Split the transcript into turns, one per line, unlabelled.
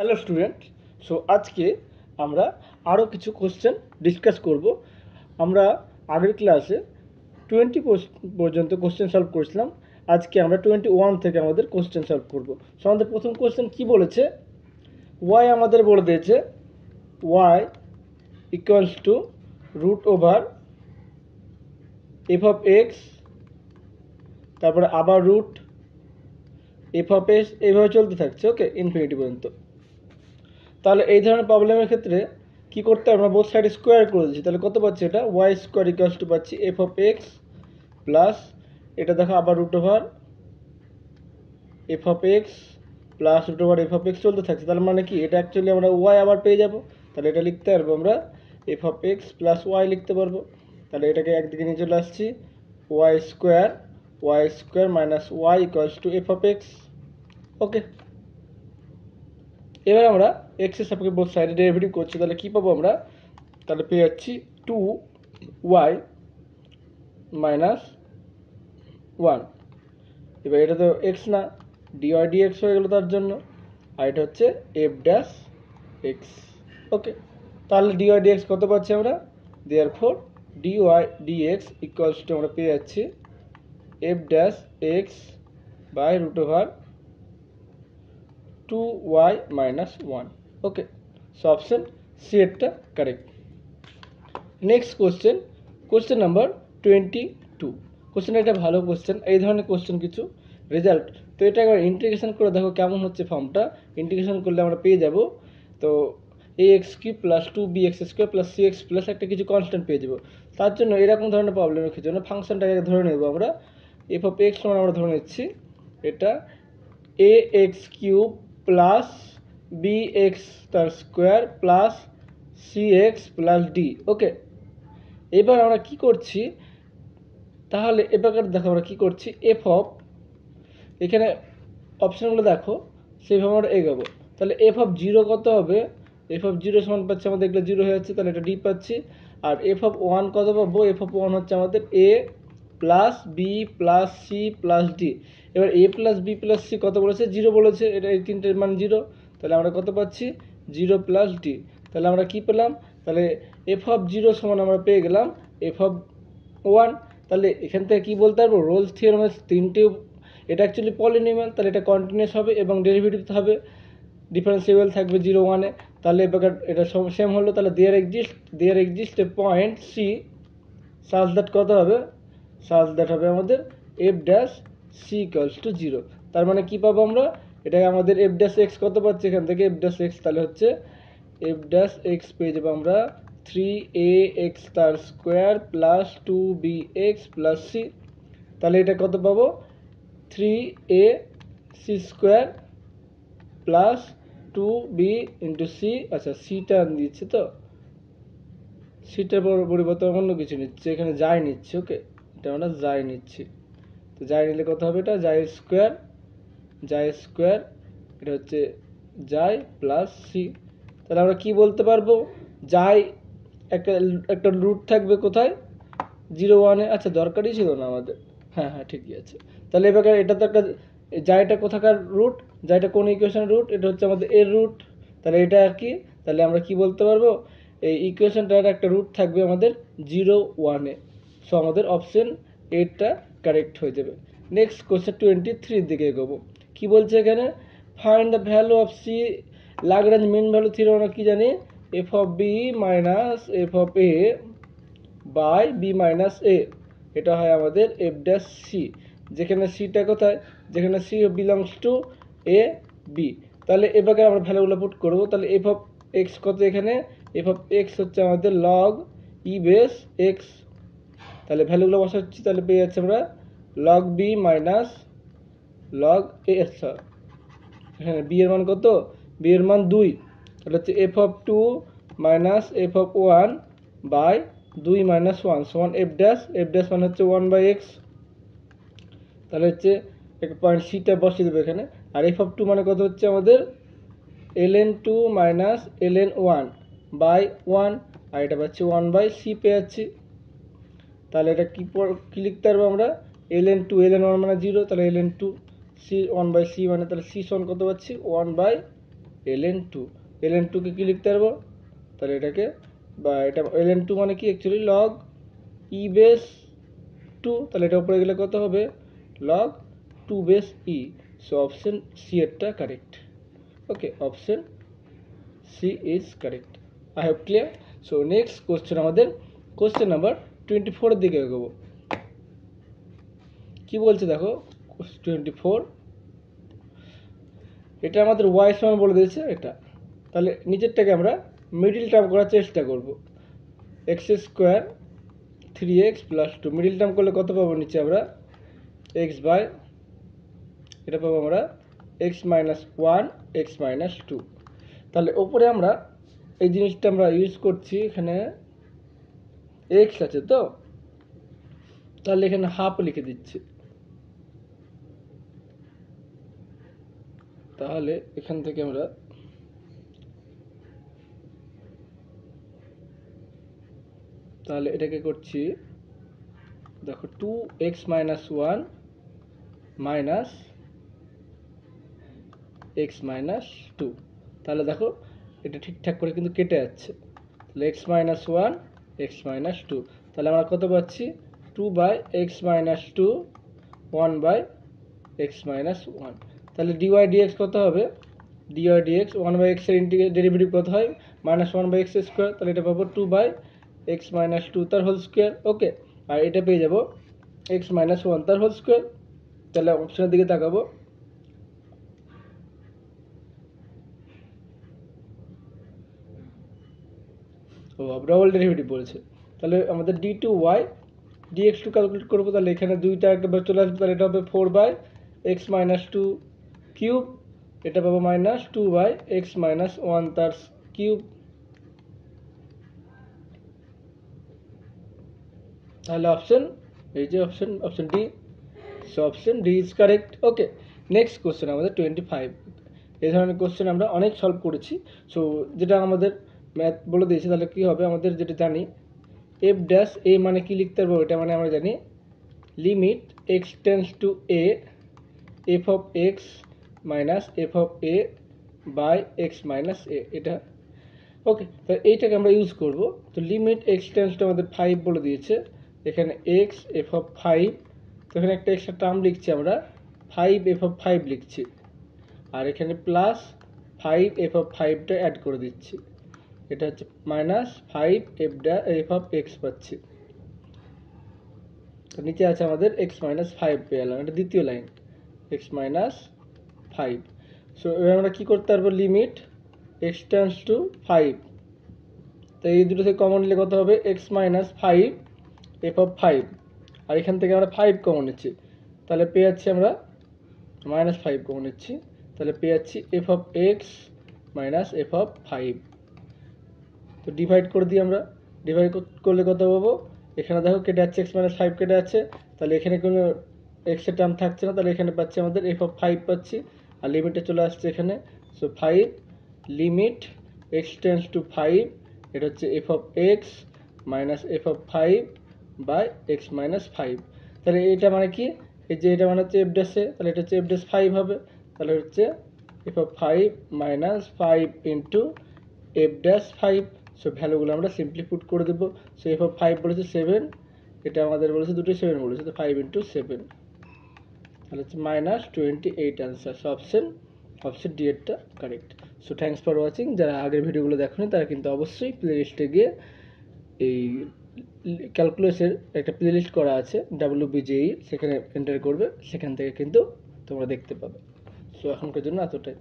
Hello student. So আজকে আমরা আরও কিছু কোশ্চেন ডিসকাস করব। আমরা আগের ক্লাসে 20 পর্যন্ত কোশ্চেন সলভ করেছিলাম। আজকে আমরা 21 থেকে আমাদের কোশ্চেন সলভ করব। সো আমাদের প্রথম কোশ্চেন কি বলেছে, ওয়াই আমাদের বলে দিয়েছে Y equals to root over F of X, তারপরে আবার রুট এফ অফ এক্স, এইভাবে চলতে থাকছে, ওকে, ইনফিনিটি পর্যন্ত। তাহলে এই ধরনের প্রবলেমের ক্ষেত্রে কি করতে হবে, আমরা বোথ সাইড স্কোয়ার করে দিচ্ছি। তাহলে কত পাচ্ছি, এটা ওয়াই স্কোয়ার ইকুয়ালস টু পাচ্ছি এফ অফ এক্স প্লাস, এটা দেখো আবার root over F of X plus root over F of X চলতে থাকছে। তার মানে কি, এটা অ্যাকচুয়ালি আমরা ওয়াই আবার পেয়ে যাব। তাহলে এটা লিখতে পারবো আমরা F of X plus Y লিখতে পারবো। তাহলে এটাকে একদিকে নিয়ে চলে আসছি, Y square minus Y equals to F of X, okay. এবার আমরা এক্স এর সাপেক্ষে বোথ সাইডে ডেরিভেটিভ করছি। তাহলে কি পাবো আমরা, তাহলে পেয়ে যাচ্ছি 2y মাইনাস 1। এবার এটা তো এক্স না, ডিওয়াই ডিএক্স হয়ে গেল তার জন্য, আর এটা হচ্ছে এফ ড্যাশ এক্স, ওকে। তাহলে ডিওয়াই ডিএক্স কত পাচ্ছি আমরা, therefore dy dx equals to আমরা পেয়ে যাচ্ছি F dash X by root over 2y minus 1, okay. So option C এরটা কারেক্ট। Next question number 22। কোশ্চেনটা একটা ভালো কোশ্চেন, এই ধরনের কোশ্চেন কিছু রেজাল্ট। তো এটা একবার ইন্টিগ্রেশন করে দেখো কেমন হচ্ছে ফর্মটা। ইন্টিগ্রেশন করলে আমরা পেয়ে যাব, তো A X cube plus 2bx square plus C X plus একটা কিছু কনস্ট্যান্ট পেয়ে যাবো। তার জন্য এরকম ধরনের প্রবলেমের ক্ষেত্রে ফাংশনটাকে ধরে নেব আমরা, এফ অফ এক্স আমরা ধরে নিচ্ছি এটা A X cube plus B X তার square plus C X plus D, okay. এবার আমরা কি করছি, তাহলে এবার দেখো আমরা কি করছি, এফ অফ, এখানে অপশানগুলো দেখো সেইভাবে আমরা এগোবো। তাহলে এফ অফ জিরো কত হবে, এফ অফ জিরো সমান পাচ্ছি আমাদের, এগুলো জিরো হয়ে যাচ্ছে, তাহলে এটা ডি পাচ্ছি। আর এফ অফ ওয়ান কত পাবো, এফ অফ ওয়ান হচ্ছে আমাদের A plus B plus C plus D. এবার A plus B plus C কত বলেছে, জিরো বলেছে, এটা এই তিনটের মান জিরো। তাহলে আমরা কত পাচ্ছি, জিরো প্লাস ডি। তাহলে আমরা কি পেলাম, তাহলে এফ অফ জিরো সমান আমরা পেয়ে গেলাম এফ অফ ওয়ান। তাহলে এখান থেকে কি বলতে পারবো, রোলস থিওরামের তিনটে, এটা অ্যাকচুয়ালি পলিনোমিয়াল, তাহলে এটা কন্টিনিউয়াস হবে এবং ডেরিভেটিভ হবে, ডিফারেন্সিয়েবল থাকবে 0-1-এ। তাহলে এবার এটা সেম হলো। তাহলে there exist a point C such that কত হবে, সাজ দ্যাট হবে আমাদের F dash C equals to 0। তার মানে কি পাবো আমরা, এটাকে আমাদের এফ ড্যাশ এক্স কত পাচ্ছি এখান থেকে, এফ ড্যাশ এক্স, তাহলে হচ্ছে এফ ড্যাশ এক্স পেয়ে যাবো আমরা 3ax তার square plus 2bx plus C. তাহলে এটা কত পাবো, 3ac square plus 2b into C, আচ্ছা সিটা দিচ্ছে, তো সিটার পরিবর্তে অন্য কিছু নিচ্ছে, এখানে যাই নিচ্ছে, ওকে। এটা আমরা যাই নিচ্ছি, তো যাই নিলে কত হবে, এটা যাই স্কোয়ার, এটা হচ্ছে যাই প্লাস সি। তাহলে আমরা কি বলতে পারবো, যাই একটা রুট থাকবে কোথায়, 0-1-এ, আচ্ছা দরকারই ছিল না আমাদের, হ্যাঁ ঠিকই আছে। তাহলে এবার এটা তো একটা, যাইটা কোথাকার রুট, যাইটা কোন ইকুয়েশনের রুট, এটা হচ্ছে আমাদের এর রুট। তাহলে এটা আর কি, তাহলে আমরা কি বলতে পারবো, এই ইকুয়েশনটার একটা রুট থাকবে আমাদের 0-1-এ। সো আমাদের অপশন এটা কারেক্ট হয়ে যাবে। নেক্সট কোশ্চেন 23 দিকে এগোবো। কি বলছে এখানে, find the value of C, Lagrange mean value theorem আমরা কি জানি, F of B minus F of A by B minus A, এটা হয় আমাদের এফ ড্যাশ সি, যেখানে সিটা কোথায়, যেখানে C belongs to A B. তাহলে এবার আমরা ভ্যালুগুলো পুট করবো। তাহলে এফ অফ এক্স কত, এখানে এফ অফ এক্স হচ্ছে আমাদের লগ ই বেস এক্স, তাহলে ভ্যালুগুলো বসাচ্ছি, তাহলে পেয়ে যাচ্ছে আমরা লগ বি মাইনাস লগ এ, হ্যাঁ বি এর মান কত, বি এর মান 2, তাহলে হচ্ছে F of 2 minus F of 1 by 2 minus 1 সমান এফ ড্যাশ মানে হচ্ছে 1/x। তাহলে হচ্ছে এক পয়েন্ট সিটা বসিয়ে দেবো এখানে। আর এফ অফ 2 মানে কত হচ্ছে আমাদের ln 2 মাইনাস ln 1 বাই 1, আর এটা পাচ্ছি 1/c পেয়ে যাচ্ছি। তাহলে এটা কি লিখতে পারবো আমরা, ln 2 ln 1 মানে 0, তাহলে ln 2 c 1/c মানে, তাহলে c সমান কত পাচ্ছি 1/x। ln2 ln2কে কি লিখতে পারবো, তাহলে এটাকে বা এটা ln2 মানে কি অ্যাকচুয়ালি log e বেস 2, তাহলে এটা উপরে গেলে কত হবে log 2 base e। So option C এরটা correct. Okay, option C is correct. I hope clear. So next question, আমাদের কোশ্চেন নাম্বার 24 এর দিকে এগোবো। কি বলছে দেখো 24, এটা আমাদের ওয়াই সমান বলে দিয়েছে এটা, তাহলে নিচেরটাকে আমরা মিডিল টার্ম করার চেষ্টা করব। X square 3x plus 2 middle term করলে কত পাবো নিচে আমরা এক্স বাই, এটা পাবো আমরা এক্স মাইনাস 1 এক্স মাইনাস 2। তাহলে ওপরে আমরা এই জিনিসটা আমরা ইউজ করছি, এখানে এক্স আছে তো, তাহলে এখানে হাফ লিখে দিচ্ছি। তাহলে এখান থেকে আমরা তাহলে এটাকে করছি দেখো 2x minus 1 minus x minus 2। তাহলে দেখো এটা ঠিকঠাক করে কিন্তু কেটে যাচ্ছে, তাহলে এক্স মাইনাস 1 এক্স মাইনাস 2, তাহলে আমরা কত পাচ্ছি 2 by X minus 2 1 by X minus 1। তাহলে ডিওয়াই ডিএক্স কত হবে, ডিওয়াই ডিএক্স 1 বাই এক্স এর ইন্টিগ্রেট ডেরিভেটিভ কত হয় মাইনাস 1 বাই এক্স স্কোয়ার, তাহলে এটা পাবো 2 বাই এক্স মাইনাস 2 তার হোল স্কোয়ার। ওকে, আর এটা পেয়ে যাবো এক্স মাইনাস 1 তার হোল স্কোয়ার। তাহলে অপশনের দিকে তাকাবো, ও ডাবল ডেরিভেটিভ বলেছে, তাহলে আমাদের D two Y D X two calculate করবো, তাহলে এখানে দুইটা একটা চলে আসবে, তাহলে এটা হবে 4 বাই এক্স মাইনাস 2 কিউব, এটা পাবো মাইনাস 2 বাই এক্স মাইনাস 1 তার কিউব। তাহলে অপশন এই যে option D, so option D is correct. Okay, next question আমাদের 25। এই ধরনের কোশ্চেন আমরা অনেক সলভ করেছি। সো যেটা আমাদের ম্যাথ বলে দিয়েছে, তাহলে কি হবে আমাদের যেটা জানি এফ ড্যাশ এ মানে কি লিখতে পারবো, এটা মানে আমরা জানি limit X tends to A F of X minus F of A by X minus A, এটা। ওকে, তো এইটাকে আমরা ইউজ করব। তো লিমিট এক্স টেন্স টু আমাদের 5 বলে দিয়েছে, এখানে এক্স এফ অফ 5, তো এখানে একটা এক্সট্রা টার্ম লিখছি আমরা 5 এফ অফ 5 লিখছি, আর এখানে প্লাস 5 এফ অফ 5টা অ্যাড করে দিচ্ছি, এটা হচ্ছে মাইনাস 5 এফ অফ এক্স পাচ্ছি। তো নিচে আছে আমাদের এক্স মাইনাস 5 পেয়ে গেলাম, এটা দ্বিতীয় লাইন এক্স মাইনাস 5। সো এবার আমরা কী করতে পারবো, লিমিট এক্স টেন্স টু 5, তো এই দুটো থেকে কমন নিলে কত হবে এক্স মাইনাস 5 এফ অফ 5, আর এখান থেকে আমরা 5 কমন নিচ্ছি, তাহলে পেয়ে যাচ্ছি আমরা মাইনাস 5 কমন নিচ্ছি, তাহলে পেয়ে যাচ্ছি F of X minus F of 5। তো ডিভাইড করে দিই আমরা, ডিভাইড করলে কত পাবো, এখানে দেখো কেটে যাচ্ছে এক্স মাইনাস 5 কেটে যাচ্ছে, তাহলে এখানে কোনো এক্সের টার্ম থাকছে না, তাহলে এখানে পাচ্ছি আমাদের এফ অফ 5 পাচ্ছি, আর লিমিটে চলে আসছে এখানে। So 5 limit X tends to 5, এটা হচ্ছে F of X minus F of 5 by X minus 5। তাহলে এটা মানে কি, এই যে এটা মানে হচ্ছে এফ ড্যাশে, তাহলে এটা হচ্ছে এফ ড্যাশ 5 হবে, তাহলে হচ্ছে F of 5 minus 5 into F dash 5। So ভ্যালুগুলো আমরা সিম্পলি পুট করে দেবো। সো এফ অফ 5 বলেছে 7, এটা আমাদের বলেছে দুটোই 7 বলেছে, তো 5 ইন্টু 7, তাহলে হচ্ছে minus 28 answer. So option D এরটা correct. So thanks for watching. যারা আগের ভিডিওগুলো দেখেনি তারা কিন্তু অবশ্যই প্লে লিস্টে গিয়ে এই ক্যালকুলাসের একটা প্লে লিস্ট করা আছে WBJE, সেখানে এন্টার করবে, সেখান থেকে কিন্তু তোমরা দেখতে পাবে। সো এখনকার জন্য এতটাই।